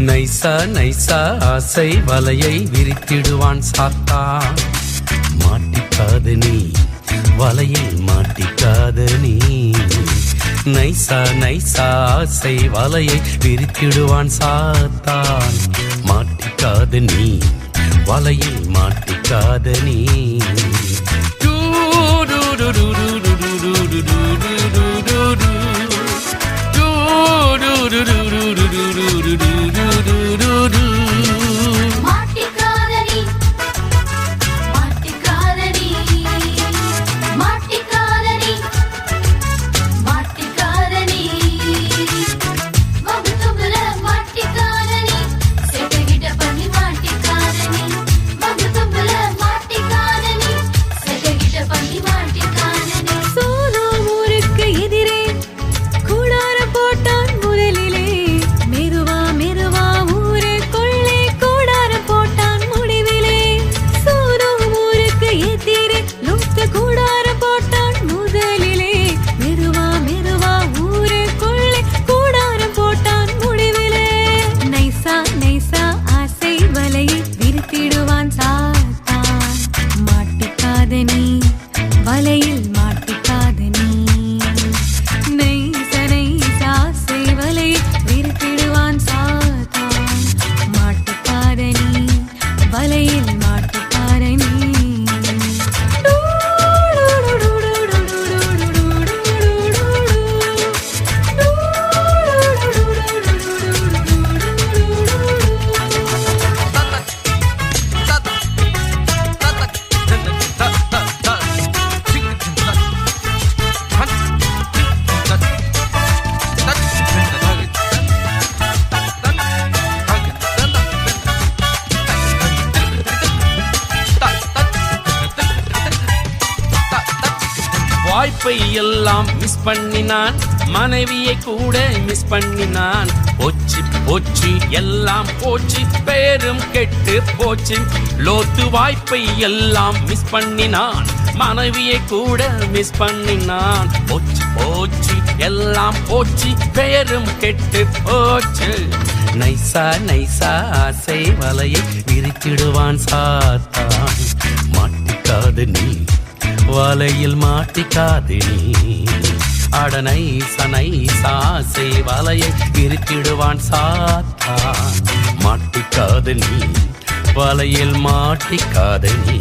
நைசா நைசா ஆசை வலையை விரித்திடுவான் சாத்தான். மாட்டிக்காத நீ வலையில் மாட்டிக்காத நீ. நைசா நைசா ஆசை வலையை விரித்திடுவான் சாத்தான். மாட்டிக்காத நீ வலையில் மாட்டிக்காத நீ. வலையில் மாட்டிக்காத நீ. நைசா நைசா ஆசை வலையில் விரித்திடுவான் சாத்தான். மாட்டிக்காத நீ வலையில் மாட்டிக்காத நீ. வாய்ப்பை எல்லாம் மிஸ் பண்ணினான், மனைவியை கூட மிஸ் பண்ணினான். போச்சு போச்சு எல்லாம் போச்சு, பேரும் கெட்டு போச்சு. லோத்து வாய்ப்பை எல்லாம் மிஸ் பண்ணினான், மனைவியை கூட மிஸ் பண்ணினான். போச்சு போச்சு எல்லாம் போச்சு, பேரும் கெட்டு போச்சு. நைசா நைசா ஆசை வலையை விரித்திடுவான் சாத்தான். மாட்டிக்காத நீ வலையில் மாட்டிக்காதே நீ. அட நைசா நைசா ஆசை வலையை விரித்திடுவான் சாத்தான். மாட்டிக்காத நீ வலையில் மாட்டிக்காத நீ.